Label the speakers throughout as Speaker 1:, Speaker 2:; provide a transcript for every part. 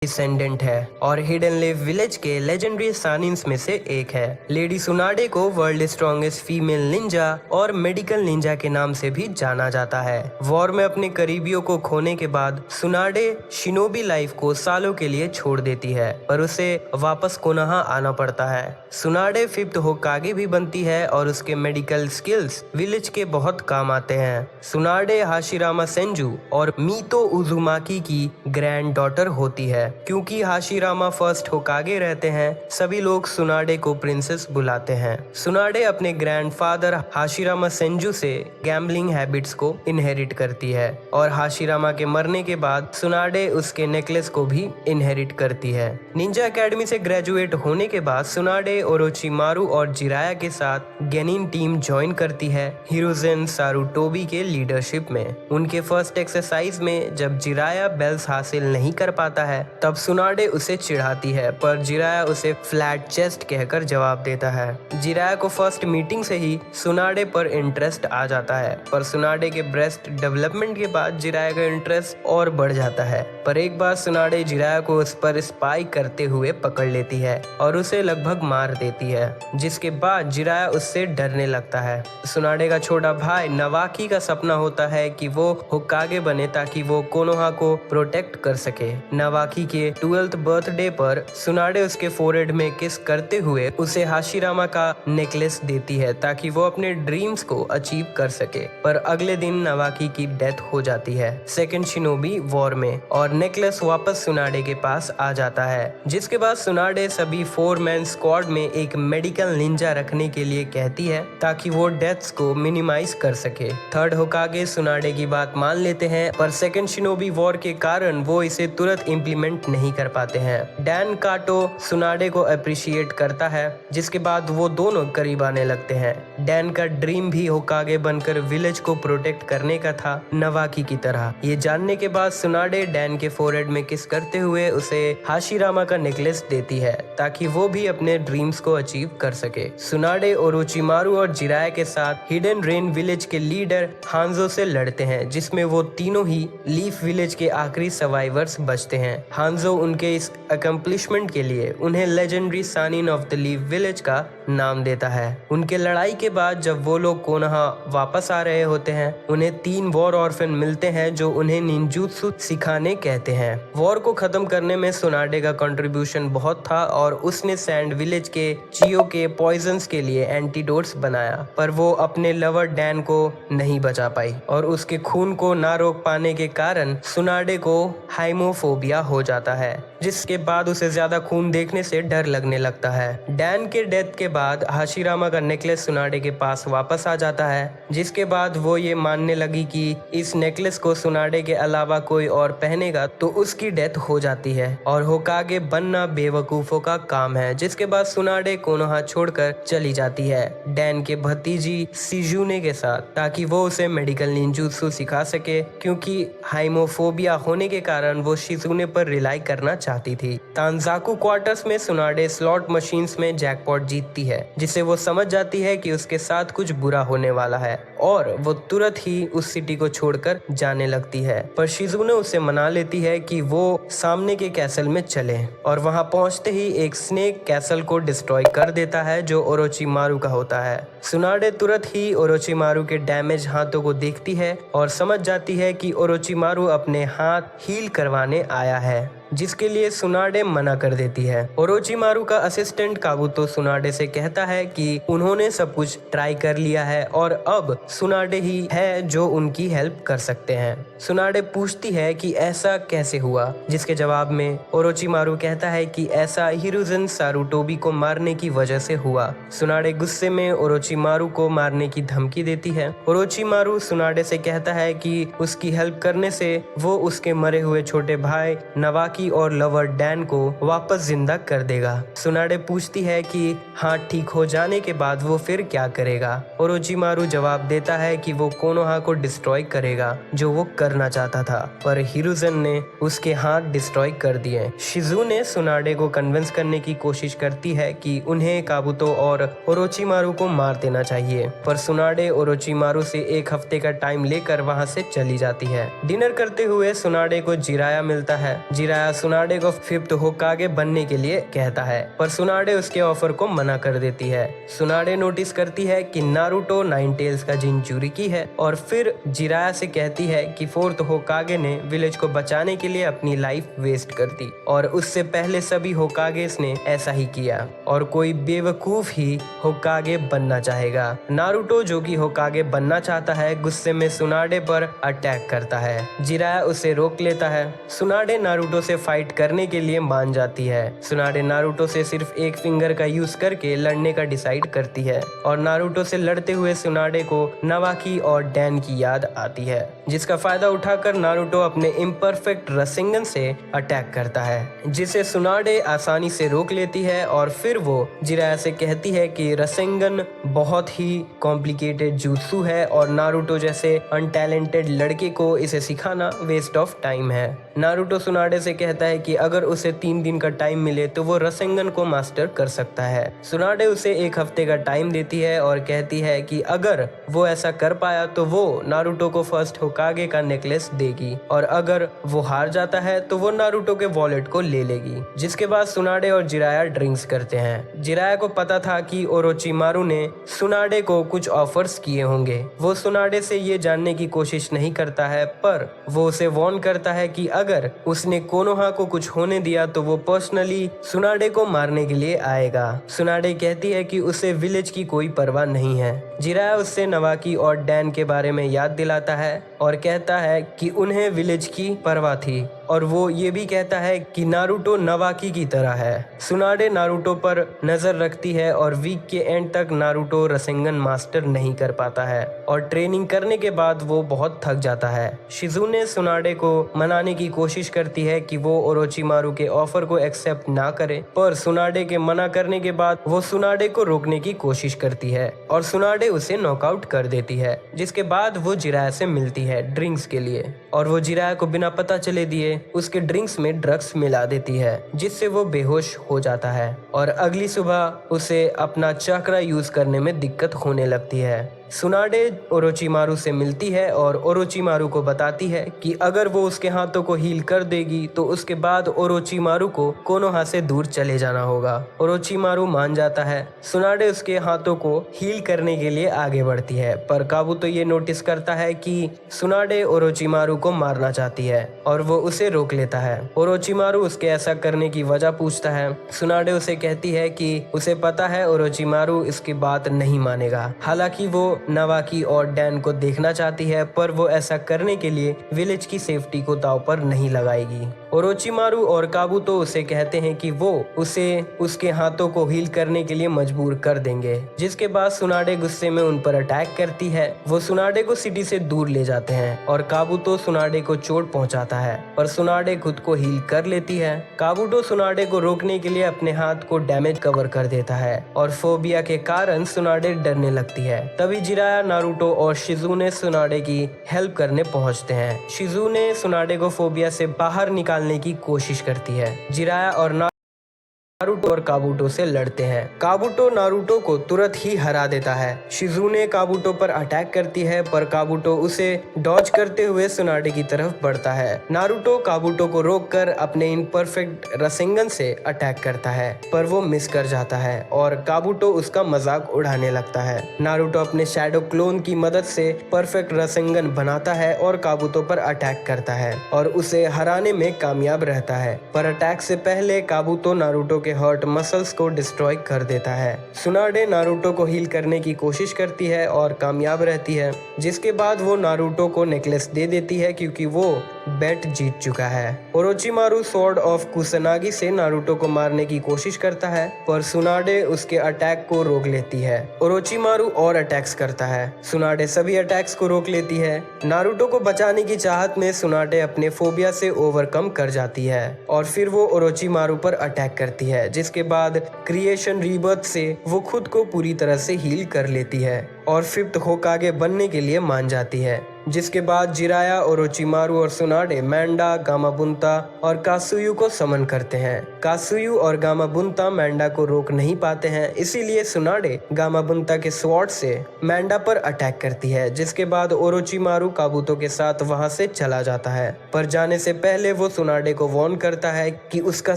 Speaker 1: Descendant है और hidden लेव विलेज के लेजेंडरी सानिन्स में से एक है। लेडी सुनाडे को वर्ल्ड स्ट्रॉन्गेस्ट फीमेल निंजा और मेडिकल निंजा के नाम से भी जाना जाता है। वॉर में अपने करीबियों को खोने के बाद सुनाडे शिनोबी लाइफ को सालों के लिए छोड़ देती है, पर उसे वापस कोनोहा आना पड़ता है। सुनाडे 5th होकागे भी बनती है और उसके मेडिकल स्किल्स विलेज के बहुत काम आते हैं। सुनाडे हाशिरामा सेंजू और मीतो उजुमाकी की ग्रैंड डॉटर होती है। क्योंकि हाशिरामा फर्स्ट होकागे रहते हैं, सभी लोग सुनाडे को प्रिंसेस बुलाते हैं। सुनाडे अपने ग्रैंडफादर हाशिरामा सेंजू से गैम्बलिंग हैबिट्स को इनहेरिट करती है और हाशिरामा के मरने के बाद सुनाडे उसके नेकलेस को भी इनहेरिट करती है। निंजा एकेडमी से ग्रेजुएट होने के बाद सुनाडे ओरोचिमारू और जिराया के साथ गेनिन टीम ज्वाइन करती है हिरोजेन सारुटोबी के लीडरशिप में। उनके फर्स्ट एक्सरसाइज में जब जिराया बेल्स हासिल नहीं कर पाता है तब सुनाडे उसे चिढ़ाती है, पर जिराया उसे फ्लैट चेस्ट कहकर जवाब देता है। जिराया को फर्स्ट मीटिंग से ही सुनाडे पर इंटरेस्ट आ जाता है, पर सुनाडे के ब्रेस्ट डेवलपमेंट के बाद जिराया का इंटरेस्ट और बढ़ जाता है। पर एक बार सुनाडे जिराया को उस पर स्पाई करते हुए पकड़ लेती है और उसे लगभग मार देती है, जिसके बाद जिराया उससे डरने लगता है। सुनाडे का छोटा भाई नवाकी का सपना होता है कि वो होकागे बने ताकि वो कोनोहा को प्रोटेक्ट कर सके। नवाकी के 12th बर्थडे पर सुनाडे उसके फोरहेड में किस करते हुए उसे हाशिरामा का नेकलेस देती है ताकि वो अपने ड्रीम्स को अचीव कर सके, पर अगले दिन नवाकी की डेथ हो जाती है सेकंड शिनोबी वॉर में और नेकलेस वापस सुनाडे के पास आ जाता है। जिसके बाद सुनाडे सभी 4 मैन स्क्वाड में एक मेडिकल निंजा रखने के लिए कहती है ताकि वो डेथ्स को मिनिमाइज कर सके। 3rd होकागे सुनाडे की बात मान लेते हैं, पर सेकंड शिनोबी वॉर के कारण वो इसे तुरंत इम्प्लीमेंट नहीं कर पाते हैं। डैन काटो सुनाडे को अप्रिशिएट करता है, जिसके बाद वो दोनों करीब आने लगते हैं। डैन का ड्रीम भी होकागे बनकर विलेज को प्रोटेक्ट करने का था, नवाकी की तरह। ये जानने के बाद सुनाडे डैन के फोरहेड में किस करते हुए उसे हाशिरामा का नेकलेस देती है ताकि वो भी अपने ड्रीम्स को अचीव कर सके। सुनाडे ओरोचिमारू और जिराया के साथ हिडन रेन विलेज के लीडर हांजो से लड़ते हैं, जिसमें वो तीनों ही लीफ विलेज के आखिरी सर्वाइवर्स बचते हैं। हांजो उनके इस अकम्प्लिशमेंट के लिए उन्हें legendary Sannin of the leaf village का नाम देता है। उनके लड़ाई के बाद जब वो लोग कोनोहा वापस आ रहे होते हैं, उन्हें 3 वॉर ऑर्फन मिलते हैं जो उन्हें निंजुत्सु सिखाने कहते हैं। वॉर को खत्म करने में सुनाडे का कंट्रीब्यूशन बहुत था और उसने सैंड विलेज के चियो के पॉइजन्स के लिए एंटीडोट्स बनाया, पर वो अपने लवर डैन को नहीं बचा पाई और उसके खून को ना रोक पाने के कारण सुनाडे को हाइमोफोबिया हो जाता है, जिसके बाद उसे ज्यादा खून देखने से डर लगने लगता है। डैन के डेथ के बाद हाशिरामा का नेकलेस सुनाडे के पास वापस आ जाता है, जिसके बाद वो ये मानने लगी कि इस नेकलेस को सुनाडे के अलावा कोई और पहनेगा तो उसकी डेथ हो जाती है और होकागे बनना बेवकूफों का काम है। जिसके बाद सुनाडे कोनोहा छोड़कर चली जाती है डैन के भतीजी सिजुने के साथ, ताकि वो उसे मेडिकल निंजुत्सु सिखा सके, क्योंकि हाइमोफोबिया होने के कारण वो शिजुने पर रिलाई करना चाहती थी। तांजाकू क्वार्टर्स में सुनाडे स्लॉट मशीन्स में जैकपॉट जीतती है, जिसे वो समझ जाती है कि उसके साथ कुछ बुरा होने वाला है और वो तुरंत ही उस सिटी को छोड़कर जाने लगती है, पर शिजुने उसे मना लेती है कि वो सामने के कैसल में चले और वहां पहुंचते ही एक स्नेक कैसल को डिस्ट्रॉय कर देता है जो ओरोचिमारू का होता है। सुनाडे तुरंत ही ओरोचिमारू के डैमेज हाथों को देखती है और समझ जाती है कि ओरोचिमारू अपने हाथ हील करवाने आया है, जिसके लिए सुनाडे मना कर देती है। ओरोचिमारू का असिस्टेंट काबुतो सुनाडे से कहता है कि उन्होंने सब कुछ ट्राई कर लिया है और अब सुनाडे ही है जो उनकी हेल्प कर सकते हैं। सुनाडे पूछती है कि ऐसा कैसे हुआ, जिसके जवाब में ओरोचिमारू कहता है कि ऐसा हिरोजेन सारुटोबी को मारने की वजह से हुआ। सुनाडे गुस्से में ओरोचिमारू को मारने की धमकी देती है। ओरोचिमारू सुनाडे से कहता है कि उसकी हेल्प करने से वो उसके मरे हुए छोटे भाई नवाकी और लवर डैन को वापस जिंदा कर देगा। सुनाडे पूछती है कि हाथ ठीक हो जाने के बाद वो फिर क्या करेगा। ओरोचिमारू जवाब देता है कि वो कोनोहा को डिस्ट्रॉय करेगा, जो वो करना चाहता था, पर हिरोजेन ने उसके हाथ डिस्ट्रॉय कर दिए। शिजुने सुनाडे को कन्विंस करने की कोशिश करती है कि उन्हें काबुतो और ओरोचिमारू को मार देना चाहिए, पर सुनाडे ओरोचिमारू से 1 हफ्ते का टाइम लेकर वहां से चली जाती है। डिनर करते हुए सुनाडे को जिराया मिलता है। जिराया जिराया सुनाडे को 5th होकागे बनने के लिए कहता है, पर सुनाडे उसके ऑफर को मना कर देती है। सुनाडे नोटिस करती है कि नारुतो नाइन टेल्स का जिनचुरिकी है और फिर जिराया से कहती है कि 4th होकागे ने विलेज को बचाने के लिए अपनी लाइफ वेस्ट कर दी और उससे पहले सभी होकागेस ने ऐसा ही किया और कोई बेवकूफ ही होकागे बनना चाहेगा। नारुतो जो कि होकागे बनना चाहता है गुस्से में सुनाडे पर अटैक करता है। जिराया उसे रोक लेता है। सुनाडे नारुतो से फाइट करने के लिए मान जाती है। सुनाडे नारुतो से सिर्फ एक फिंगर का यूज करके लड़ने का डिसाइड करती है और नारुतो से लड़ते हुए सुनाडे को नवाकी और डैन की याद आती है, जिसका फायदा उठाकर नारुतो अपने इम्परफेक्ट रसेंगन से अटैक करता है, जिसे सुनाडे आसानी से रोक लेती है और फिर वो जिराया से कहती है कि रसेंगन बहुत ही कॉम्प्लिकेटेड jutsu है और नारुतो जैसे अनटैलेंटेड लड़के को इसे सिखाना वेस्ट ऑफ टाइम है। नारुतो सुनाडे से कहता है कि अगर उसे 3 दिन का टाइम मिले तो वो रसेंगन को मास्टर कर सकता है। सुनाडे उसे 1 हफ्ते का टाइम देती है और कहती है कि अगर वो ऐसा कर पाया तो वो नारुतो को फर्स्ट होकागे का नेकलेस देगी और अगर वो हार जाता है तो वो नारुतो के वॉलेट को ले लेगी। जिसके बाद सुनाडे और जिराया ड्रिंक्स करते हैं। जिराया को पता था कि ओरोचिमारू ने सुनाडे को कुछ ऑफर्स किए होंगे। वो सुनाडे से ये जानने की कोशिश नहीं करता है, पर वो उसे वार्न करता है कि अगर उसने कोनोहा को कुछ होने दिया तो वो पर्सनली सुनाडे को मारने के लिए आएगा। सुनाडे कहती है कि उसे विलेज की कोई परवाह नहीं है। जिराया उससे नवाकी और डैन के बारे में याद दिलाता है और कहता है कि उन्हें विलेज की परवाह थी और वो ये भी कहता है कि नारुतो नवाकी की तरह है। सुनाडे नारुतो पर नजर रखती है और वीक के एंड तक नारुतो रसेंगन मास्टर नहीं कर पाता है और ट्रेनिंग करने के बाद वो बहुत थक जाता है। शिजुने सुनाडे को मनाने की कोशिश करती है कि वो ओरोचिमारू के ऑफर को एक्सेप्ट ना करे, पर सुनाडे के मना करने के बाद वो सुनाडे को रोकने की कोशिश करती है और सुनाडे उसे नॉकआउट कर देती है। जिसके बाद वो जिराया से मिलती है ड्रिंक्स के लिए और वो जिराया को बिना पता चले दिए उसके ड्रिंक्स में ड्रग्स मिला देती है, जिससे वो बेहोश हो जाता है और अगली सुबह उसे अपना चक्रा यूज करने में दिक्कत होने लगती है। सुनाडे ओरोचिमारू से मिलती है और ओरोचिमारू को बताती है कि अगर वो उसके हाथों को हील कर देगी तो उसके बाद ओरोचिमारू को कोनोहा से दूर चले जाना होगा। ओरोचिमारू मान जाता है। सुनाडे उसके हाथों को हील करने के लिए आगे बढ़ती है, पर काबुतो ये नोटिस करता है कि सुनाडे ओरोचिमारू को मारना चाहती है और वो उसे रोक लेता है। ओरोचिमारू उसके ऐसा करने की वजह पूछता है। सुनाडे उसे कहती है कि उसे पता है ओरोचिमारू इसकी बात नहीं मानेगा। हालांकि वो नवाकी और डैन को देखना चाहती है, पर वो ऐसा करने के लिए विलेज की सेफ्टी को दांव पर नहीं लगाएगी। ओरोचिमारू और काबुतो उसे कहते हैं कि वो उसे उसके हाथों को हील करने के लिए मजबूर कर देंगे। जिसके बाद सुनाडे गुस्से में उन पर अटैक करती है। वो सुनाडे को सिटी से दूर ले जाते हैं और काबुतो सुनाडे को चोट पहुंचाता है, पर सुनाडे खुद को हील कर लेती है। काबुतो सुनाडे को रोकने के लिए अपने हाथ को डैमेज कवर कर देता है और फोबिया के कारण सुनाडे डरने लगती है। तभी जिराया, नारुतो और शिजुने सुनाडे की हेल्प करने पहुंचते हैं। शिजुने सुनाडे को फोबिया से बाहर निकालने की कोशिश करती है। जिराया और नारुतो और काबुतो से लड़ते हैं। काबुतो नारुतो को तुरंत ही हरा देता है। शिजुने काबुतो पर अटैक करती है, पर काबुतो उसे डॉज करते हुए सुनाडे की तरफ बढ़ता है। नारुतो काबुतो को रोककर अपने इम्परफेक्ट रसेंगन से अटैक करता है, पर वो मिस कर जाता है और काबुतो उसका मजाक उड़ाने लगता है। नारुतो अपने शैडो क्लोन की मदद से परफेक्ट रसेंगन बनाता है और काबुतो पर अटैक करता है और उसे हराने में कामयाब रहता है, पर अटैक से पहले काबुतो नारुतो हर्ट मसल्स को डिस्ट्रॉय कर देता है। सुनाडे नारुतो को हील करने की कोशिश करती है और कामयाब रहती है, जिसके बाद वो नारुतो को नेकलेस दे देती है क्योंकि वो बेट जीत चुका है। ओरोचिमारू स्वॉर्ड ऑफ कुसनागी से नारुतो को मारने की कोशिश करता है, पर सुनाडे उसके अटैक को रोक लेती है। ओरोचिमारू और अटैक्स करता है। सुनाडे सभी अटैक्स को रोक लेती है। नारुतो को बचाने की चाहत में सुनाडे अपने फोबिया से ओवरकम कर जाती है और फिर वो ओरोचिमारू पर अटैक करती है, जिसके बाद क्रिएशन रीबर्थ से वो खुद को पूरी तरह से हील कर लेती है और 5th होकागे बनने के लिए मान जाती है। जिसके बाद जिराया, ओरोचिमारू और सुनाडे मैंडा, गामाबुंता और कात्सुयु को समन करते हैं। कात्सुयु और गामाबुंता मैंडा को रोक नहीं पाते हैं, इसीलिए सुनाडे गामाबुंता के स्वॉर्ड से मैंडा पर अटैक करती है, जिसके बाद ओरोचिमारू काबुतो के साथ वहां से चला जाता है। पर जाने से पहले वो सुनाडे को वार्न करता है कि उसका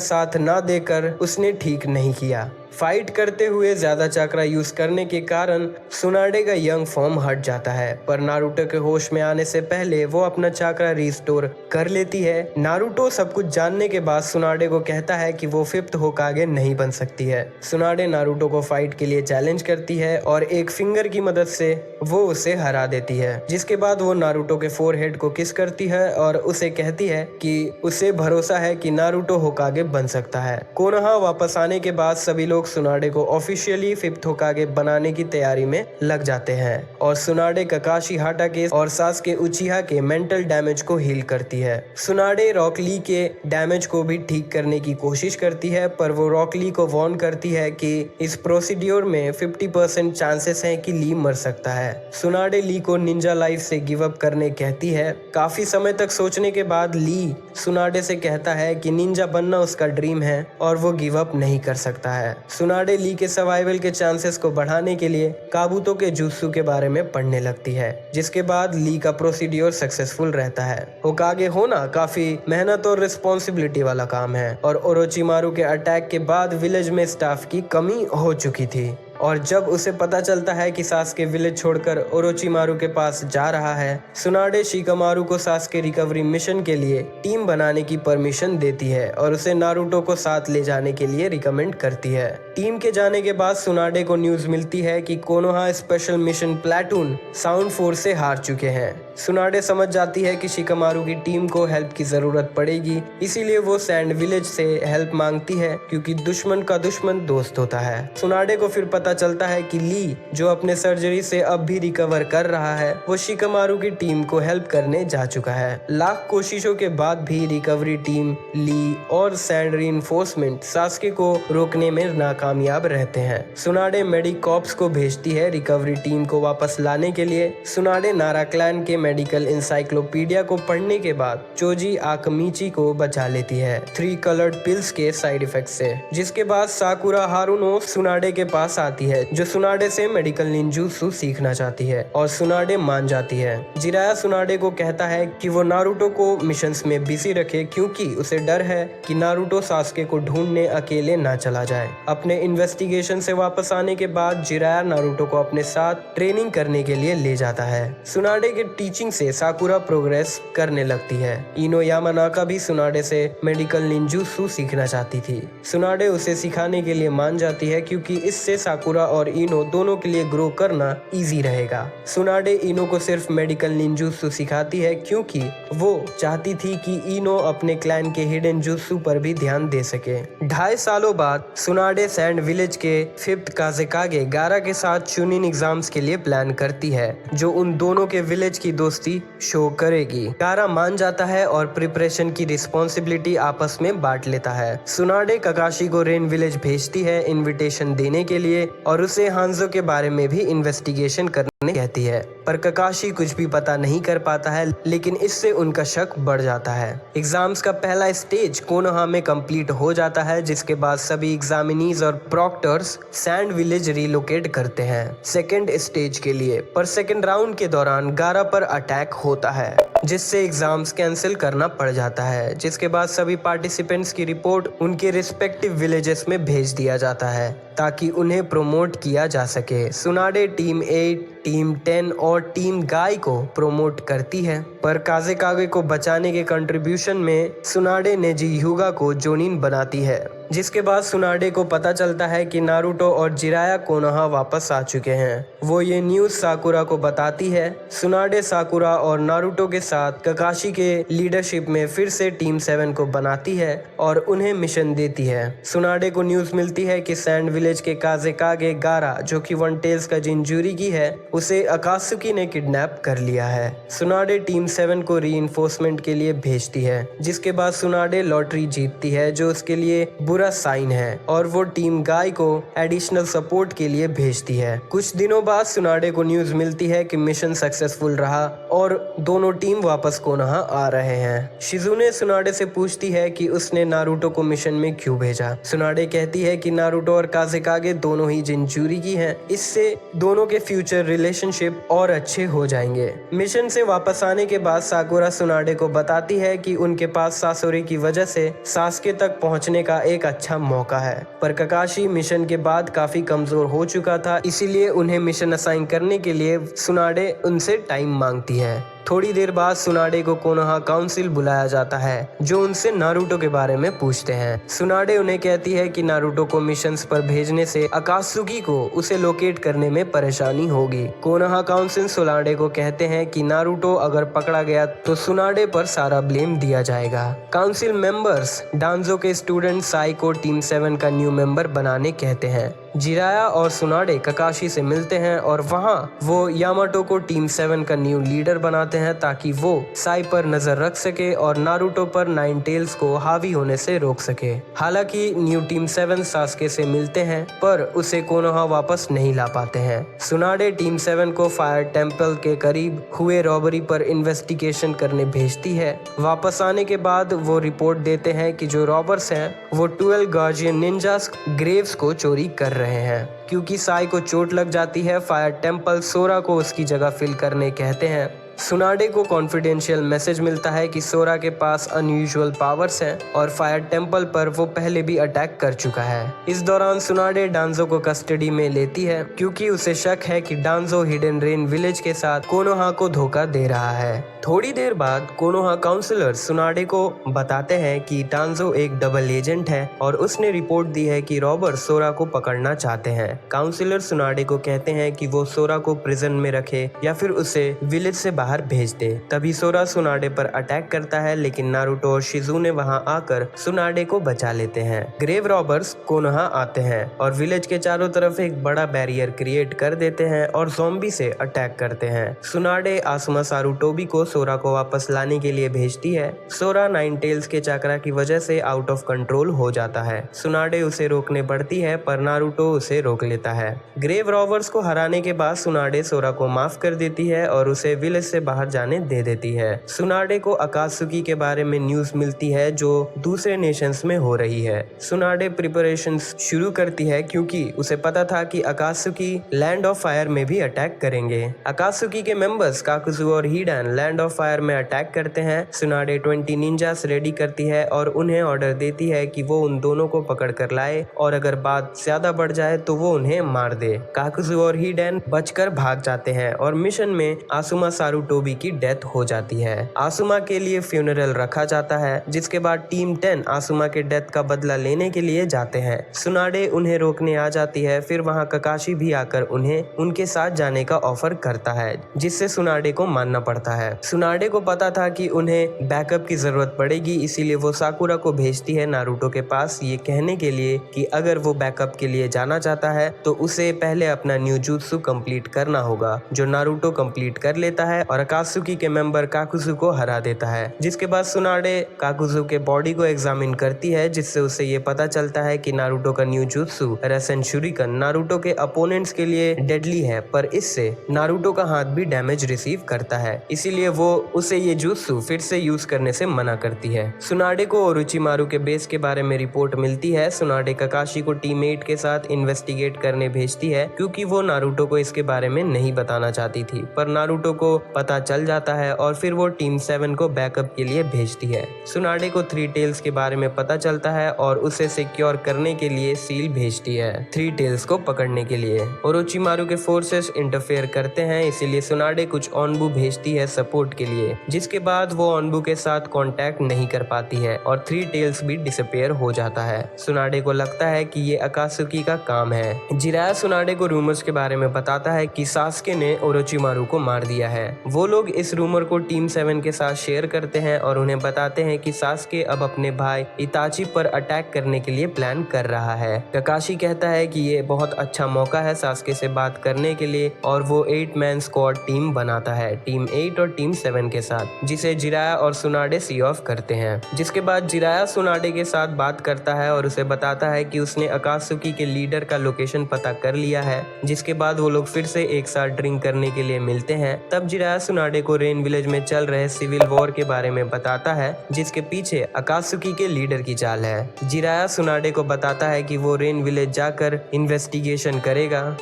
Speaker 1: साथ ना देकर उसने ठीक नहीं किया। फाइट करते हुए ज्यादा चाक्रा यूज करने के कारण सुनाडे का यंग फॉर्म हट जाता है, पर नारुतो के होश में आने से पहले वो अपना चाक्रा रिस्टोर कर लेती है। नारुतो सब कुछ जानने के बाद सुनाडे को कहता है कि वो 5th होकागे नहीं बन सकती है। सुनाडे नारुतो को फाइट के लिए चैलेंज करती है और एक फिंगर की मदद से वो उसे हरा देती है, जिसके बाद वो नारुतो के फोरहेड को किस करती है और उसे कहती है कि उसे भरोसा है कि नारुतो होकागे बन सकता है। कोनोहा वापस आने के बाद सभी लोग सुनाडे को ऑफिशियली 5th होकागे बनाने की तैयारी में लग जाते हैं और सुनाडे ककाशी हाटाके और सासुके उचिहा के मेंटल डैमेज को हील करती है। सुनाडे रॉक ली के डैमेज को भी ठीक करने की कोशिश करती है, पर वो रॉक ली को वार्न करती है कि इस प्रोसीड्योर में 50% चांसेस हैं कि ली मर सकता है। सुनाडे ली को निंजा लाइफ से गिव अप करने कहती है। काफी समय तक सोचने के बाद ली सुनाडे से कहता है कि निंजा बनना उसका ड्रीम है और वो गिव अप नहीं कर सकता है। सुनाडे ली के सर्वाइवल के चांसेस को बढ़ाने के लिए काबुतो के जुत्सु के बारे में पढ़ने लगती है, जिसके बाद ली का प्रोसीड्योर सक्सेसफुल रहता है। होकागे होना काफी मेहनत और रिस्पॉन्सिबिलिटी वाला काम है और ओरोचिमारू के अटैक के बाद विलेज में स्टाफ की कमी हो चुकी थी और जब उसे पता चलता है कि सासुके विलेज छोड़कर ओरोचिमारू के पास जा रहा है, सुनाडे शिकामारू को सासुके रिकवरी मिशन के लिए टीम बनाने की परमिशन देती है और उसे नारुतो को साथ ले जाने के लिए रिकमेंड करती है। टीम के जाने के बाद सुनाडे को न्यूज मिलती है कि Konoha special mission platoon sound force से हार चुके हैं। सुनाडे समझ जाती है कि शिकामारू की टीम को हेल्प की जरूरत पड़ेगी, इसीलिए वो सैंड विलेज से हेल्प मांगती है, क्योंकि दुश्मन का दुश्मन दोस्त होता है। सुनाडे को फिर पता चलता है कि ली जो अपने सर्जरी से अब भी रिकवर कर रहा है, वो शिकामारू की टीम को हेल्प करने जा चुका है। लाख कोशिशों के बाद भी रिकवरी टीम, ली और सैंड रीइंफोर्समेंट सासुके को रोकने में नाकामयाब रहते हैं। सुनाडे मेडिकॉप्स को भेजती है रिकवरी टीम को वापस लाने के लिए। सुनाडे नारा क्लैन के मेडिकल इंसाइक्लोपीडिया को पढ़ने के बाद चोजी आकमीची को बचा लेती है 3 कलर्ड पिल्स के साइड इफेक्ट से, जिसके बाद साकुरा हारुनो सुनाडे के पास आती है, जो सुनाडे से मेडिकल निंजुत्सु सीखना चाहती है और सुनाडे मान जाती है। जिराया सुनाडे को कहता है कि वो नारुतो को मिशंस में बिजी रखे, क्योंकि उसे डर है कि नारुतो सासुके को ढूंढने अकेले ना चला जाए। अपने इन्वेस्टिगेशन से वापस आने के बाद जिराया नारुतो को अपने साथ ट्रेनिंग करने के लिए ले जाता है। सुनाडे के टीचिंग से साकुरा प्रोग्रेस करने लगती है। इनो यामानाका भी सुनाडे से मेडिकल निंजुत्सु सीखना चाहती थी। सुनाडे उसे सिखाने के लिए मान जाती है, क्योंकि इससे साकुरा और इनो दोनों के लिए ग्रो करना इजी रहेगा। सुनाडे इनो को सिर्फ मेडिकल निंजुत्सु सिखाती है, क्योंकि वो चाहती थी कि इनो अपने क्लैन के हिडन जुत्सु पर भी ध्यान दे सके। 2.5 सालों बाद सुनाडे सैंड विलेज के 5th काज़ेकागे गारा के साथ चुनिन एग्जाम्स के लिए प्लान करती है, जो उन दोनों के विलेज की दोस्ती शो करेगी। गारा मान जाता है और प्रिपरेशन की रिस्पॉन्सिबिलिटी आपस में बांट लेता है। सुनाडे ककाशी को रेन विलेज भेजती है इनविटेशन देने के लिए और उसे हांजो के बारे में भी इन्वेस्टिगेशन करने कहती है, पर ककाशी कुछ भी पता नहीं कर पाता है, लेकिन इससे उनका शक बढ़ जाता है। एग्जाम्स का पहला स्टेज कोनोहा में कंप्लीट हो जाता है, जिसके बाद सभी एग्जामिनीज और प्रॉक्टर्स सैंड विलेज रिलोकेट करते हैं सेकेंड स्टेज के लिए, पर सेकेंड राउंड के दौरान गारा पर अटैक होता है, जिससे एग्जाम्स कैंसिल करना पड़ जाता है। जिसके बाद सभी पार्टिसिपेंट्स की रिपोर्ट उनके रिस्पेक्टिव विलेजेस में भेज दिया जाता है ताकि उन्हें प्रोमोट किया जा सके। सुनाडे टीम 8, टीम 10 और टीम गाई को प्रोमोट करती है, पर काज़ेकागे को बचाने के कंट्रीब्यूशन में सुनाडे नेजी ह्यूगा को जोनिन बनाती है। जिसके बाद सुनाडे को पता चलता है कि नारुतो और जिराया कोनोहा वापस आ चुके हैं। वो ये न्यूज़ साकुरा को बताती है। सुनाडे साकुरा और नारुतो के साथ ककाशी के लीडरशिप में फिर से टीम 7 को बनाती है और उन्हें मिशन देती है। सुनाडे को न्यूज मिलती है कि सैंड विलेज के काजेकागे गारा, जो कि वन टेल्स का जिंजूरिगी है, उसे अकात्सुकी ने किडनैप कर लिया है। सुनाडे टीम 7 को रीइंफोर्समेंट के लिए भेजती है, जिसके बाद सुनाडे लॉटरी जीतती है, जो उसके लिए बुरा साइन है, और वो टीम गाय को एडिशनल सपोर्ट के लिए भेजती है। कुछ दिनों बाद सुनाडे को न्यूज मिलती है कि मिशन सक्सेसफुल रहा और दोनों टीम वापस कोनोहा आ रहे हैं। शिजुने सुनाडे से पूछती है कि उसने नारुतो को मिशन में क्यों भेजा। सुनाडे कहती है कि नारुतो और काजेकागे दोनों ही जिंचुरिगी हैं, इससे दोनों के फ्यूचर रिलेशनशिप और अच्छे हो जाएंगे। मिशन से वापस आने के बाद साकुरा सुनाडे को बताती है कि उनके पास सासोरी की वजह से सास्के तक पहुंचने का एक अच्छा मौका है, पर ककाशी मिशन के बाद काफी कमजोर हो चुका था, इसीलिए उन्हें मिशन असाइन करने के लिए सुनाडे उनसे टाइम मांगती है। थोड़ी देर बाद सुनाडे को कोनोहा काउंसिल बुलाया जाता है, जो उनसे नारुतो के बारे में पूछते हैं। सुनाडे उन्हें कहती है कि नारुतो को मिशंस पर भेजने से अकात्सुकी को उसे लोकेट करने में परेशानी होगी। कोनोहा काउंसिल सुनाडे को कहते हैं कि नारुतो अगर पकड़ा गया तो सुनाडे पर सारा ब्लेम दिया जाएगा। काउंसिल मेंबर्स डांजो के स्टूडेंट साई को टीम 7 का न्यू मेंबर बनाने कहते हैं। जिराया और सुनाडे ककाशी से मिलते हैं और वहां वो यामाटो को टीम 7 का न्यू लीडर बनाते हैं, ताकि वो साई पर नजर रख सके और नारुतो पर नाइन टेल्स को हावी होने से रोक सके। हालांकि न्यू टीम 7 सास्के से मिलते हैं, पर उसे कोनोहा वापस नहीं ला पाते हैं। सुनाडे टीम 7 को फायर टेम्पल के करीब हुए रॉबरी पर इन्वेस्टिगेशन करने भेजती है। वापस आने के बाद वो रिपोर्ट देते हैं कि जो रॉबर्स हैं वो 12 गार्जियन निंजास ग्रेव्स को चोरी कर रहे हैं। क्योंकि साई को चोट लग जाती है, फायर टेम्पल सोरा को उसकी जगह फिल करने कहते हैं। सुनाडे को कॉन्फिडेंशियल मैसेज मिलता है कि सोरा के पास अनयूजुअल पावर्स हैं और फायर टेम्पल पर वो पहले भी अटैक कर चुका है। इस दौरान सुनाडे डांजो को कस्टडी में लेती है, क्योंकि उसे शक है कि डांजो हिडन रेन विलेज के साथ कोनोहा को धोखा दे रहा है। थोड़ी देर बाद कोनोहा काउंसिलर सुनाडे को बताते हैं कि डांजो एक डबल एजेंट है और उसने रिपोर्ट दी है कि रॉबर सोरा को पकड़ना चाहते हैं। काउंसिलर सुनाडे को कहते हैं कि वो सोरा को प्रिजन में रखे या फिर उसे विलेज से बाहर भेज दे। तभी सोरा सुनाडे पर अटैक करता है, लेकिन नारुतो और शिजुने वहां आकर सुनाडे को बचा लेते हैं। ग्रेव रॉबर्स कोनोहा आते हैं और विलेज के चारों तरफ एक बड़ा बैरियर क्रिएट कर देते हैं और ज़ॉम्बी से अटैक करते हैं। सुनाडे आसुमा सारुटोबी को सोरा को वापस लाने के लिए भेजती है। सोरा नाइन टेल्स के चक्रा की वजह से आउट ऑफ कंट्रोल हो जाता है। सुनाडे उसे रोकने पड़ती है, पर नारुतो उसे रोक लेता है। ग्रेव रॉबर्स को हराने के बाद सुनाडे सोरा को माफ कर देती है और उसे विलेज से बाहर जाने दे देती है। सुनाडे को अकात्सुकी के बारे में न्यूज मिलती है, जो दूसरे नेशंस में हो रही है। सुनाडे प्रिपरेशंस शुरू करती है, क्योंकि उसे पता था कि अकात्सुकी लैंड ऑफ फायर में भी अटैक करेंगे। अकात्सुकी के मेंबर्स काकुजु और हिडन लैंड ऑफ फायर में अटैक करते हैं। सुनाडे 20 निंजास रेडी करती है और उन्हें ऑर्डर देती है कि वो उन दोनों को पकड़ कर लाए, और अगर बात ज्यादा बढ़ जाए तो वो उन्हें मार दे। काकुजु और हिडन बचकर भाग जाते हैं और मिशन में आसुमा सारुटोबी की डेथ हो जाती है। आसुमा के लिए फ्यूनरल रखा जाता है, जिसके बाद टीम 10 आसुमा के डेथ का बदला लेने के लिए जाते हैं। सुनाडे उन्हें रोकने आ जाती है, फिर वहां ककाशी भी आकर उन्हें उनके साथ जाने का ऑफर करता है, जिससे सुनाडे को मानना पड़ता है। सुनाडे को पता था कि उन्हें बैकअप की जरूरत पड़ेगी, इसीलिए वो साकुरा को भेजती है नारुतो के पास, ये कहने के लिए कि अगर वो बैकअप के लिए जाना चाहता है तो उसे पहले अपना न्यूजुत्सु कंप्लीट करना होगा, जो नारुतो कंप्लीट कर लेता है और अकात्सुकी के मेंबर काकुजु को हरा देता है। जिसके बाद सुनाडे काकुजु के बॉडी को एग्जामिन करती है, जिससे उसे ये पता चलता है कि नारुतो का न्यूजुत्सु रसेन शुरिकन नारुतो के अपोनेंट्स के लिए डेडली है, पर इससे नारुतो का हाथ भी डैमेज रिसीव करता है, इसीलिए वो उसे ये जुत्सु फिर से यूज करने से मना करती है। सुनाडे को ओरोचिमारू के बेस के बारे में रिपोर्ट मिलती है। सुनाडे ककाशी को टीम 8 के साथ इन्वेस्टिगेट करने भेजती है, क्योंकि वो नारुतो को इसके बारे में नहीं बताना चाहती थी, पर नारुतो को पता चल जाता है और फिर वो टीम 7 को बैकअप के लिए भेजती है। सुनाडे को 3 टेल्स के बारे में पता चलता है और उसे सिक्योर करने के लिए सील भेजती है 3 टेल्स को पकड़ने के लिए। ओरोचिमारू के फोर्सेस इंटरफेयर करते हैं, इसीलिए सुनाडे कुछ ऑनबू भेजती है सपोर्ट के लिए, जिसके बाद वो ऑनबू के साथ कांटेक्ट नहीं कर पाती है और 3 टेल्स भी डिसअपीयर हो जाता है। सुनाडे को लगता है कि ये अकात्सुकी का काम है। जिराया सुनाडे को रूमर्स के बारे में बताता है कि सास्के ने ओरोचिमारू को मार दिया है। वो लोग इस रूमर को टीम 7 के साथ शेयर करते हैं और उन्हें बताते हैं कि सास्के अब अपने भाई इताची पर अटैक करने के लिए प्लान कर रहा है। ककाशी कहता है कि ये बहुत अच्छा मौका है सास्के से बात करने के लिए और वो 8 मैन स्क्वाड टीम बनाता है टीम 8 और टीम 7 के साथ, जिसे जिराया और सुनाडे सी ऑफ करते हैं। जिसके बाद जिराया सुनाडे के साथ बात करता है और उसे बताता है कि उसने अकात्सुकी के लीडर का लोकेशन पता कर लिया है। जिसके बाद वो लोग फिर से एक साथ ड्रिंक करने के लिए मिलते हैं। तब जिराया सुनाडे को रेन विलेज में चल रहे सिविल वॉर के बारे में बताता है, जिसके पीछे अकात्सुकी के लीडर की चाल है। जिराया सुनाडे को बताता है कि वो रेन विलेज जाकर इन्वेस्टिगेशन करेगा।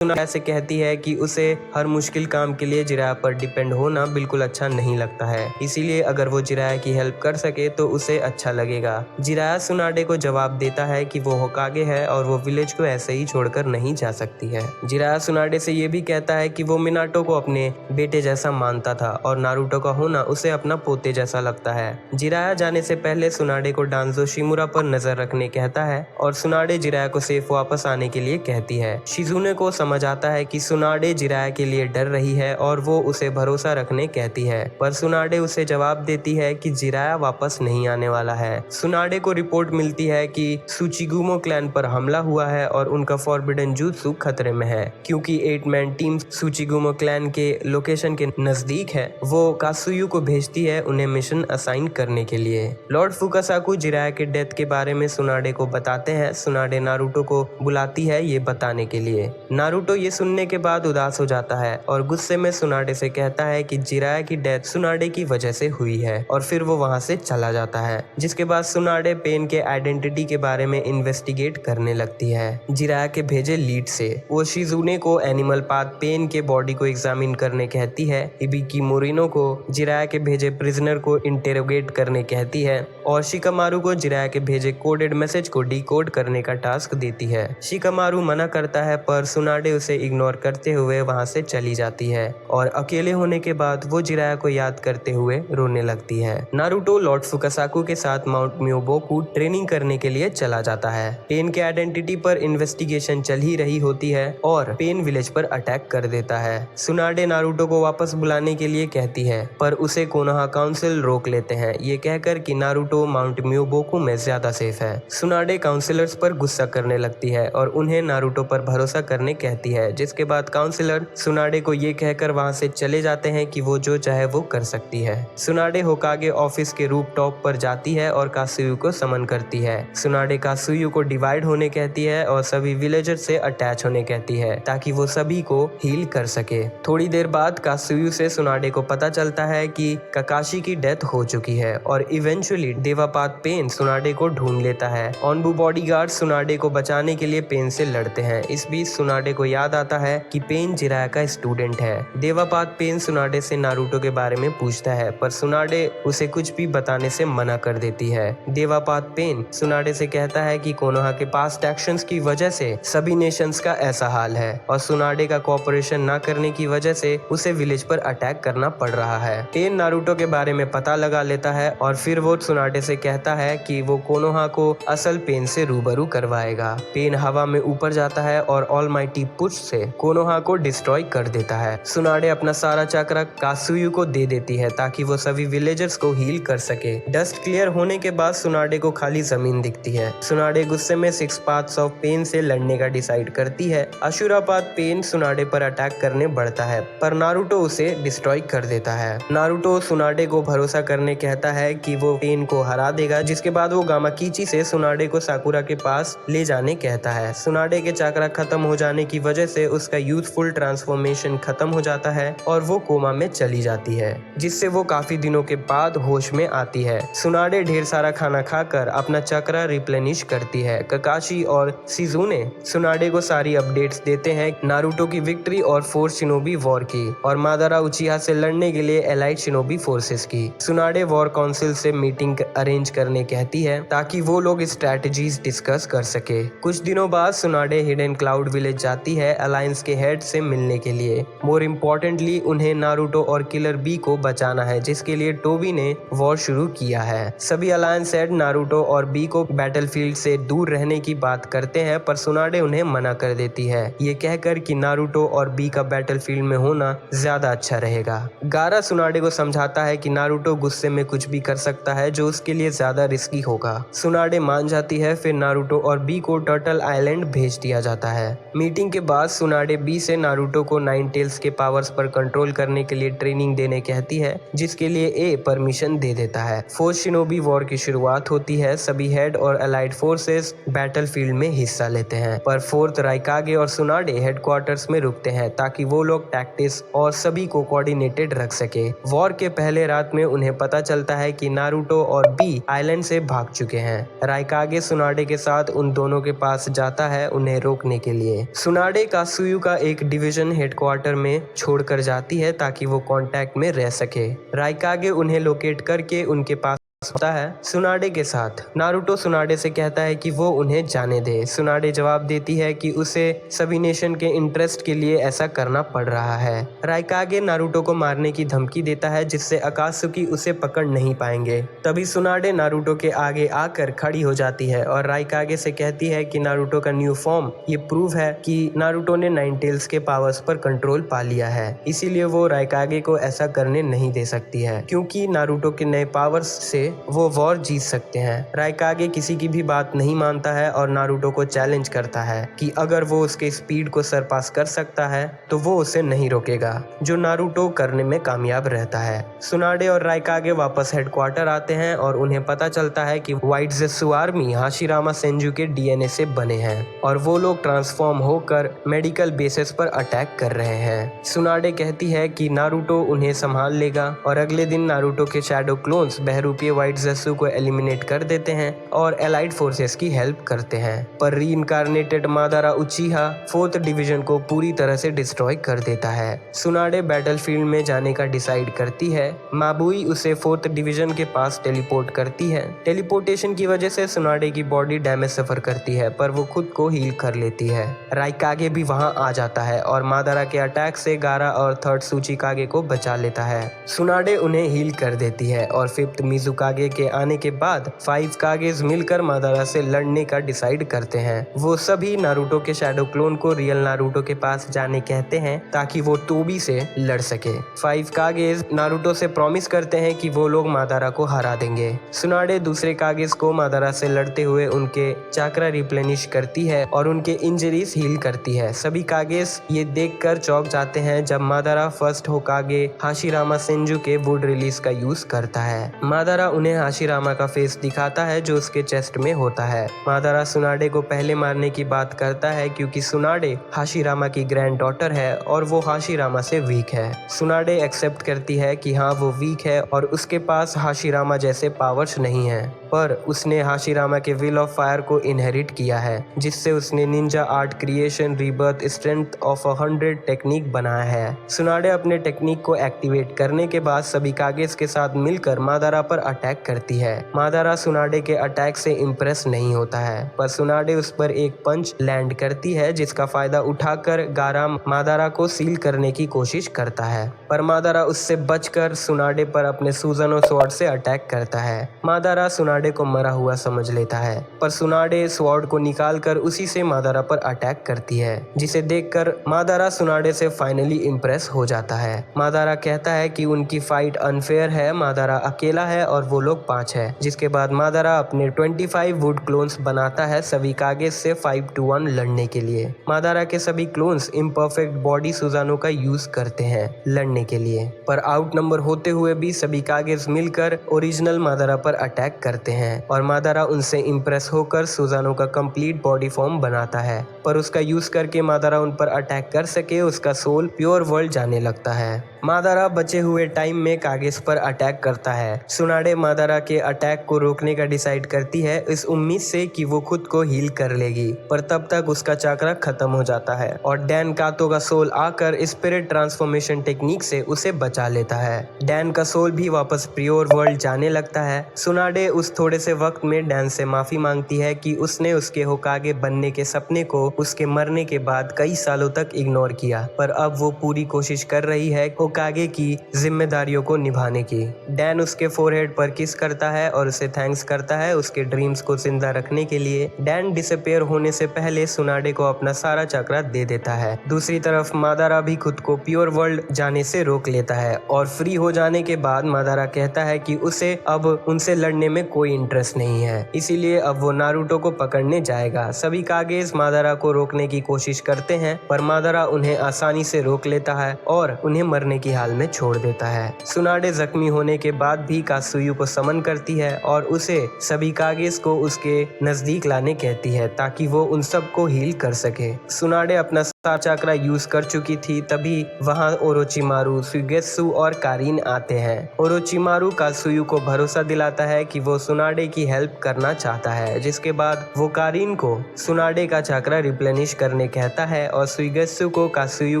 Speaker 1: सुनाडे से कहती है कि उसे हर मुश्किल काम के लिए जिराया पर डिपेंड होना बिल्कुल अच्छा नहीं लगता है, इसीलिए अगर वो जिराया की हेल्प कर सके तो उसे अच्छा लगेगा। जिराया सुनाडे को जवाब देता है कि वो होकागे है और वो विलेज को ऐसे ही छोड़कर नहीं जा सकती है। जिराया सुनाडे से ये भी कहता है कि वो मिनाटो को अपने बेटे जैसा मानता था और नारुतो का होना उसे अपना पोते जैसा लगता है। जिराया जाने से पहले सुनाडे को डांजो शिमुरा पर नजर रखने कहता है और सुनाडे जिराया को सेफ वापस आने के लिए कहती है। शिजुने को समझ आता है कि सुनाडे जिराया के लिए डर रही है और वो उसे भरोसा रखने कहती है, पर सुनाडे उसे जवाब देती है कि जिराया वापस नहीं आने वाला है। सुनाडे को रिपोर्ट मिलती है कि सुचिगुमो क्लैन पर हमला हुआ है और उनका फॉरबिडन jutsu खतरे में है, क्योंकि 8 मैन टीम सुचिगुमो क्लैन के लोकेशन के नजदीक है। वो कात्सुयु को भेजती है उन्हें मिशन असाइन करने के लिए। लॉर्ड फुकासाकु जिराया के डेथ के बारे में सुनाडे को बताते हैं। सुनाडे नारुतो को बुलाती है ये बताने के लिए। नारुतो ये सुनने के बाद उदास हो जाता है और गुस्से में सुनाडे से कहता है कि जिराया की डेथ सुनाडे की वजह से हुई है और फिर वो वहां से चला जाता है। जिसके बाद सुनाडे पेन के आइडेंटिटी के बारे में इन्वेस्टिगेट करने लगती है जिराया के भेजे लीड से। वो शिजुने को एनिमल पाथ पेन के बॉडी को एग्जामिन करने कहती है। इबिकी मोरिनो को जिराया के भेजे प्रिजनर को इंटेरोगेट करने कहती है और शिकामारू को जिराया के भेजे कोडेड मैसेज को डिकोड करने का टास्क देती है। शिकामारू मना करता है पर सुनाडे उसे इग्नोर करते हुए वहां से चली जाती है और अकेले होने के बाद वो जिराया को याद करते हुए रोने लगती है। नारुतो लॉर्ड फुकासाकु के साथ माउंट म्योबोकू ट्रेनिंग करने के लिए चला जाता है। पेन के आइडेंटिटी पर इन्वेस्टिगेशन चल ही रही होती है और पेन विलेज पर अटैक कर देता है। सुनाडे नारुतो को वापस बुलाने के लिए कहती है पर उसे कोनोहा काउंसिल रोक लेते हैं, ये कहकर कि नारुतो माउंट म्योबोकू में ज्यादा सेफ है। सुनाडे काउंसिलर्स पर गुस्सा करने लगती है और उन्हें नारुतो पर भरोसा करने कहती है। जिसके बाद काउंसिलर सुनाडे को ये कहकर वहां से चले जाते हैं कि वो जो चाहे वो कर सकती है। सुनाडे होकागे ऑफिस के रूफ टॉप पर जाती है और कात्सुयु को समन करती है। सुनाडे कात्सुयु को डिवाइड होने कहती है और सभी विलेजर से अटैच होने कहती है ताकि वो सभी को हील कर सके। थोड़ी देर बाद कात्सुयु से सुनाडे को पता चलता है कि ककाशी की डेथ हो चुकी है और इवेंचुअली देवापात पेन सुनाडे को ढूंढ लेता है। ऑनबू बॉडीगार्ड सुनाडे को बचाने के लिए पेन से लड़ते हैं। इस बीच सुनाडे को याद आता है कि पेन जिराया का स्टूडेंट है। देवापात पेन सुनाडे से नारुतो के बारे में पूछता है पर सुनाडे उसे कुछ भी बताने से मना कर देती है। देवापात पेन सुनाडे से कहता है कि कोनोहा के पास्ट एक्शंस की वजह से सभी नेशंस का ऐसा हाल है और सुनाडे का कोऑपरेशन न करने की वजह से उसे विलेज पर अटैक करना पड़ रहा है। पेन नारुतो के बारे में पता लगा लेता है और फिर वो सुनाडे से कहता है कि वो कोनोहा को असल पेन से रूबरू करवाएगा। पेन हवा में ऊपर जाता है और ऑलमाइटी पुश से कोनोहा को डिस्ट्रॉय कर देता है। सुनाडे अपना सारा चक्र कात्सुयु को दे देती है ताकि वो सभी विलेजर्स को हील कर सके। डस्ट क्लियर होने के बाद सुनाडे को खाली जमीन दिखती है। सुनाडे गुस्से में 6 पाथ्स ऑफ पेन से लड़ने का डिसाइड करती है। अशुरापात पेन सुनाडे पर अटैक करने बढ़ता है पर नारुतो उसे डिस्ट्रॉय कर देता है। नारुतो सुनाडे को भरोसा करने कहता है कि वो पेन को हरा देगा। जिसके बाद वो गामाकीची से सुनाडे को साकुरा के पास ले जाने कहता है। सुनाडे के चक्र खत्म हो जाने की वजह से उसका यूथफुल ट्रांसफॉर्मेशन खत्म हो जाता है और वो कोमा में चली जाती है, जिससे वो काफी दिनों के बाद होश में आती है। सुनाडे ढेर सारा खाना खाकर अपना चक्र रिप्लेनिश करती है। ककाशी और शिजुने सुनाडे को सारी अपडेट्स देते हैं नारुतो की विक्ट्री और फोर्स शिनोबी वॉर की और मादारा उचिहा से लड़ने के लिए एलाइड शिनोबी फोर्सेस की। सुनाडे वॉर काउंसिल से मीटिंग अरेंज करने कहती है ताकि वो लोग स्ट्रेटजीज डिस्कस कर सके। कुछ दिनों बाद सुनाडे हिडन क्लाउड विलेज जाती जाती है अलायंस के हेड से मिलने के लिए। मोर इम्पोर्टेंटली उन्हें नारुतो और किलर बी को बचाना है, जिसके लिए टोबी ने वॉर शुरू किया है। सभी अलायंस हेड नारुतो और बी को बैटलफील्ड से दूर रहने की बात करते हैं, पर सुनाडे उन्हें मना कर देती है, ये कहकर कि नारुतो और बी का बैटलफील्ड में होना ज्यादा अच्छा रहेगा। गारा सुनाडे को समझाता है कि नारुतो गुस्से में कुछ भी कर सकता है जो उसके लिए ज्यादा रिस्की होगा। सुनाडे मान जाती है, फिर नारुतो और बी को टर्टल आइलैंड भेज दिया जाता है। मीटिंग के बाद सुनाडे बी से नारुतो को नाइन टेल्स के पावर्स पर कंट्रोल करने के लिए ट्रेनिंग देने कहती है, जिसके लिए ए परमिशन दे देता है। फोर्थ शिनोबी वॉर की शुरुआत होती है। सभी हेड और अलाइड फोर्सेस बैटलफील्ड में हिस्सा लेते हैं, पर फोर्थ राइकागे और सुनाडे हेडक्वार्टर्स में रुकते हैं ताकि वो लोग टैक्टिक्स और सभी को कोऑर्डिनेटेड रख सके। वॉर के पहले रात में उन्हें पता चलता है कि नारुतो और बी आइलैंड से भाग चुके हैं। राइकागे सुनाडे के साथ उन दोनों के पास जाता है उन्हें रोकने के लिए। सुनाडे कात्सुयु का एक डिवीजन हेडक्वार्टर में छोड़कर जाती है ताकि वो कांटेक्ट में रह सके। राइकागे उन्हें लोकेट करके उनके पास होता है सुनाडे के साथ। नारुतो सुनाडे से कहता है कि वो उन्हें जाने दे। सुनाडे जवाब देती है कि उसे सभी नेशन के इंटरेस्ट के लिए ऐसा करना पड़ रहा है। राइकागे नारुतो को मारने की धमकी देता है, जिससे अकात्सुकी उसे पकड़ नहीं पाएंगे। तभी सुनाडे नारुतो के आगे आकर खड़ी हो जाती है और राइकागे से कहती है कि नारुतो का न्यू फॉर्म ये प्रूव है कि नारुतो ने नाइन टेल्स के पावर्स पर कंट्रोल पा लिया है, इसीलिए वो राइकागे को ऐसा करने नहीं दे सकती है, क्योंकि नारुतो के नए पावर्स से वो वॉर जीत सकते हैं। राइकागे किसी की भी बात नहीं मानता है और नारुतो को चैलेंज करता है कि अगर वो उसके स्पीड को सरपास कर सकता है तो वो उसे नहीं रोकेगा, जो नारुतो करने में कामयाब रहता है। सुनाडे और राइकागे वापस हेडक्वार्टर आते हैं और उन्हें पता चलता है कि व्हाइट ज़ेत्सु आर्मी हाशिरामा सेंजू के डीएनए से बने हैं और वो लोग ट्रांसफॉर्म होकर मेडिकल बेसिस पर अटैक कर रहे हैं। सुनाडे कहती है कि नारुतो उन्हें संभाल लेगा और अगले दिन नारुतो के शैडो क्लोन्स बहरूपीय व्हाइट ज़ेत्सु को एलिमिनेट कर देते हैं और एलाइड फोर्सेस की हेल्प करते हैं, पर रीइंकार्नेटेड मादारा उचिहा फोर्थ डिवीजन को पूरी तरह से डिस्ट्रॉय कर देता है। सुनाडे बैटलफील्ड में जाने का डिसाइड करती है। माबुई उसे फोर्थ डिवीजन के पास टेलीपोर्ट करती है। टेलीपोर्टेशन की वजह से सुनाडे की बॉडी डैमेज सफर करती है, पर वो खुद को हील कर लेती है। राइकागे भी वहां आ जाता है और मादारा के अटैक से गारा और थर्ड सूचिकागे को बचा लेता है। सुनाडे उन्हें हील कर देती है और फिफ्थ मिजुकागे के आने के बाद 5 कागेज मिलकर मादारा से लड़ने का डिसाइड करते हैं। वो सभी नारुतो के शैडो क्लोन को रियल नारुतो के पास जाने कहते हैं ताकि वो टोबी से लड़ सके। 5 कागेज नारुतो से प्रॉमिस करते हैं कि वो लोग मादारा को हरा देंगे। सुनाडे दूसरे कागेज को मादारा से लड़ते हुए उनके चाक्रा रिप्लेनिश करती है और उनके इंजरीज हील करती है। सभी कागेज ये देखकर चौंक जाते हैं जब मादारा फर्स्ट होकागे हाशिरामा सेंजू के वुड रिलीज का यूज करता है। मादारा उन्हें हाशिरामा का फेस दिखाता है जो उसके चेस्ट में होता है। मादारा सुनाडे को पहले मारने की बात करता है क्योंकि सुनाडे हाशिरामा की ग्रैंड डॉटर है और वो हाशिरामा से वीक है। सुनाडे एक्सेप्ट करती है कि हाँ वो वीक है और उसके पास हाशिरामा जैसे पावर्स नहीं है, पर उसने हाशिरामा के विल ऑफ फायर को इनहेरिट किया है, जिससे उसने Ninja art creation rebirth strength of 100 technique बनाया है। सुनाडे अपने टेक्निक को एक्टिवेट करने के बाद सभी कागेज के साथ मिलकर मादारा पर अटैक करती है। मादारा सुनाडे के अटैक से इम्प्रेस नहीं होता है, पर सुनाडे उस पर एक पंच लैंड करती है जिसका फायदा उठाकर गारा मादारा को सील करने की कोशिश करता है, पर मादारा उससे बचकर सुनाडे पर अपने सुज़ानो स्वॉर्ड से अटैक करता है। मादारा सुनाडे को मरा हुआ समझ लेता है, पर सुनाडे स्वॉर्ड को निकालकर उसी से मादारा पर अटैक करती है, जिसे देखकर मादारा सुनाडे से फाइनली इम्प्रेस हो जाता है। मादारा कहता है कि उनकी फाइट अनफेयर है, मादारा अकेला है और वो लोग 5 है। जिसके बाद मादारा अपने 25 वुड क्लोन्स बनाता है सभी कागेज से 5 to 1 लड़ने के लिए। मादारा के सभी क्लोन्स इम्परफेक्ट बॉडी सुजानो का यूज करते हैं लड़ने के लिए, पर आउट नंबर होते हुए भी सभी कागेज मिलकर ओरिजिनल मादारा पर अटैक करते हैं और मादारा उनसे इम्प्रेस होकर सुजानो का कंप्लीट बॉडी फॉर्म बनाता है, पर उसका यूज करके मादारा उन पर अटैक कर सके उसका सोल प्योर वर्ल्ड जाने लगता है। मादारा बचे हुए टाइम में कागेज पर अटैक करता है। सुनाडे मादारा के अटैक को रोकने का डिसाइड करती है इस उम्मीद से कि वो खुद को हील कर लेगी, पर तब तक उसका चक्रा खत्म हो जाता है और डैन कातो का सोल आकर स्पिरिट ट्रांसफॉर्मेशन टेक्निक से उसे बचा लेता है। डैन का सोल भी वापस प्योर वर्ल्ड जाने लगता है। सुनाडे उस थोड़े से वक्त में डैन से माफी मांगती है कि उसने उसके होकागे बनने के सपने को उसके मरने के बाद कई सालों तक इग्नोर किया, पर अब वो पूरी कोशिश कर रही है होकागे की जिम्मेदारियों को निभाने की। डैन उसके फोरहेड पर किस करता है और उसे थैंक्स करता है उसके ड्रीम्स को जिंदा रखने के लिए। डैन डिसअपीयर होने से पहले सुनाडे को अपना सारा चक्रा दे देता है। दूसरी तरफ मादारा भी खुद को प्योर वर्ल्ड जाने से रोक लेता है और फ्री हो जाने के बाद मादारा कहता है कि उसे अब उनसे लड़ने में कोई इंटरेस्ट नहीं है, इसीलिए अब वो नारुतो को पकड़ने जाएगा। सभी कागेस मादारा को रोकने की कोशिश करते हैं, पर मादारा उन्हें आसानी से रोक लेता है और उन्हें मरने की हाल में छोड़ देता है। सुनाडे जख्मी होने के बाद भी कात्सुयु को समन करती है और उसे सभी कागेस को उसके नजदीक लाने कहती है ताकि वो उन सब को हील कर सके। सुनाडे अपना चक्रा यूज कर चुकी थी, तभी वहां ओरोचिमारू, सुगेत्सु और कारीन आते हैं। ओरोचिमारू कात्सुयु को भरोसा दिलाता है कि वो सुनाडे की हेल्प करना चाहता है, जिसके बाद वो कारीन को सुनाडे का चक्रा रिप्लेनिश करने कहता है और सुगेत्सु को कात्सुयु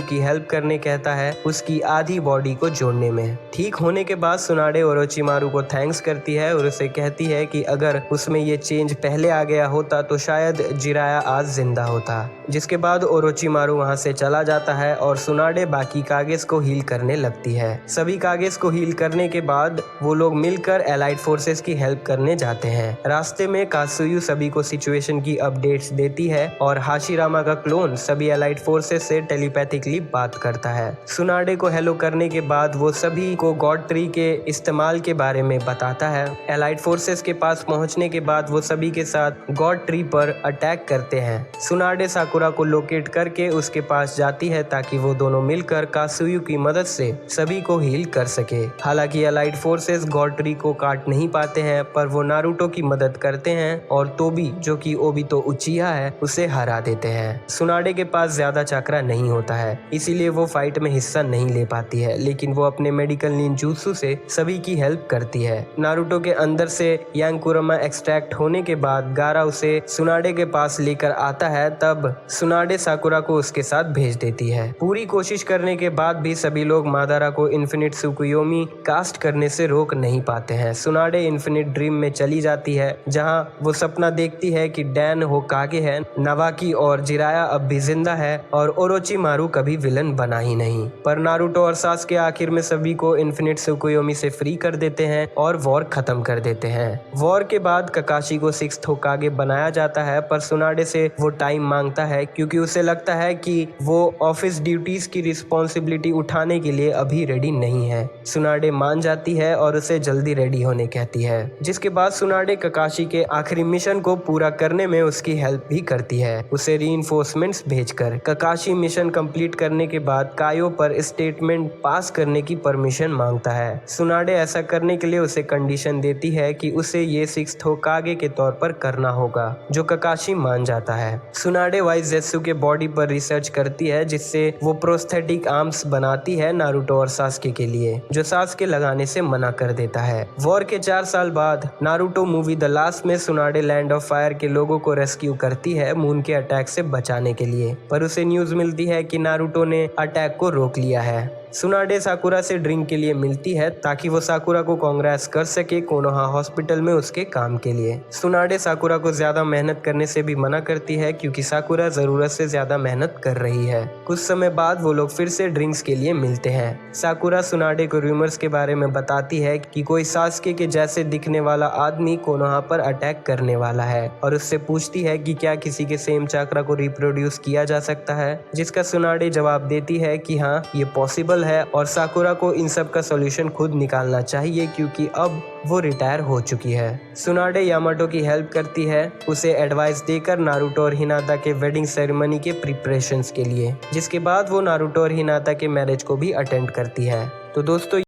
Speaker 1: की हेल्प करने कहता है उसकी आधी बॉडी को जोड़ने में। ठीक होने के बाद सुनाडे ओरोचिमारू को थैंक्स करती है और उसे कहती है कि अगर उसमें ये चेंज पहले आ गया होता तो शायद जिराया आज जिंदा होता। जिसके बाद ओरोचिमारू वहां से चला जाता है और सुनाडे बाकी कागेस को हील करने लगती है। सभी कागेस को हील करने के बाद वो लोग मिलकर एलाइड फोर्सेस की हेल्प करने जाते हैं। रास्ते में कात्सुयु सभी को सिचुएशन की अपडेट्स देती है और हाशिरामा का क्लोन सभी एलाइड फोर्सेस से टेलीपैथिकली बात करता है। सुनाडे को हेलो करने के बाद वो सभी को गॉड ट्री के इस्तेमाल के बारे में बताता है। एलाइड फोर्सेस के पास पहुंचने के बाद वो सभी के साथ गॉड ट्री पर अटैक करते हैं। सुनाडे साकुरा को लोकेट करके उसके पास जाती है ताकि वो दोनों मिलकर कात्सुयु की मदद से सभी को हील कर सके। हालांकि एलाइड फोर्सेस गॉड ट्री को काट नहीं पाते हैं, पर वो नारुतो की मदद करते हैं और तोबी, जो कि ओबितो उचिहा है, उसे हरा देते हैं। सुनाडे के पास ज्यादा चक्रा नहीं होता है, इसीलिए वो फाइट में हिस्सा नहीं ले पाती है, लेकिन वो अपने मेडिकल निंजुत्सु से सभी की हेल्प करती है। नारुतो के अंदर से यांकुरमा एक्सट्रैक्ट होने के बाद गारा उसे सुनाडे के पास लेकर आता है, तब सुनाडे साकुरा को उसके साथ भेज देती है। पूरी कोशिश करने के बाद भी सभी लोग मादारा को इन्फिनिट सुकुयोमी कास्ट करने से रोक नहीं पाते हैं। सुनाडे इन्फिनिट ड्रीम में चली जाती है, जहां वो सपना देखती है कि डैन होकागे है, नावाकी और जिराया अब भी जिंदा है और ओरोचिमारू कभी विलन बना ही नहीं। पर नारुतो और सासके आखिर में सभी को इन्फिनिट सुकुयोमी से फ्री कर देते हैं और वॉर खत्म कर देते हैं। वॉर के बाद ककाशी को 6th होकागे बनाया जाता है, पर सुनाडे से वो टाइम मांगता है क्योंकि उसे लगता है कि वो ऑफिस ड्यूटीज की रिस्पॉन्सिबिलिटी उठाने के लिए अभी रेडी नहीं है। सुनाडे मान जाती है और उसे जल्दी रेडी होने कहती है, जिसके बाद सुनाडे ककाशी के आखिरी मिशन को पूरा करने में उसकी हेल्प भी करती है, उसे रीइंफोर्समेंट्स भेजकर। ककाशी मिशन कंप्लीट करने के बाद कायो पर स्टेटमेंट पास करने की परमिशन मांगता है। सुनाडे ऐसा करने के लिए उसे कंडीशन देती है कि उसे ये 6th होकागे के तौर पर करना होगा, जो ककाशी मान जाता है। सुनाडे वाइज जेत्सु के बॉडी पर रिसर्च करती है, जिससे वो प्रोस्थेटिक आर्म्स बनाती है नारुतो और सासके के लिए, जो सासके लगाने से मना कर देता है। वॉर के 4 साल बाद नारुतो मूवी द लास्ट में सुनाडे लैंड ऑफ फायर के लोगों को रेस्क्यू करती है मून के अटैक से बचाने के लिए, पर उसे न्यूज मिलती है कि नारुतो ने अटैक को रोक लिया है। सुनाडे साकुरा से ड्रिंक के लिए मिलती है ताकि वो साकुरा को कांग्रेस कर सके कोनोहा हॉस्पिटल में उसके काम के लिए। सुनाडे साकुरा को ज्यादा मेहनत करने से भी मना करती है क्योंकि साकुरा जरूरत से ज्यादा मेहनत कर रही है। कुछ समय बाद वो लोग फिर से ड्रिंक्स के लिए मिलते हैं। साकुरा सुनाडे को रूमर्स के बारे में बताती है कि कोई सासके के जैसे दिखने वाला आदमी कोनोहा पर अटैक करने वाला है और उससे पूछती है कि क्या किसी के सेम चक्रा को रिप्रोड्यूस किया जा सकता है, जिसका सुनाडे जवाब देती है कि हाँ, ये पॉसिबल है और साकुरा को इन सब का सॉल्यूशन खुद निकालना चाहिए क्योंकि अब वो रिटायर हो चुकी है। सुनाडे यामाटो की हेल्प करती है, उसे एडवाइस देकर नारुतो और हिनाता के वेडिंग सेरेमनी के प्रिपरेशंस के लिए, जिसके बाद वो नारुतो और हिनाता के मैरिज को भी अटेंड करती है। तो दोस्तों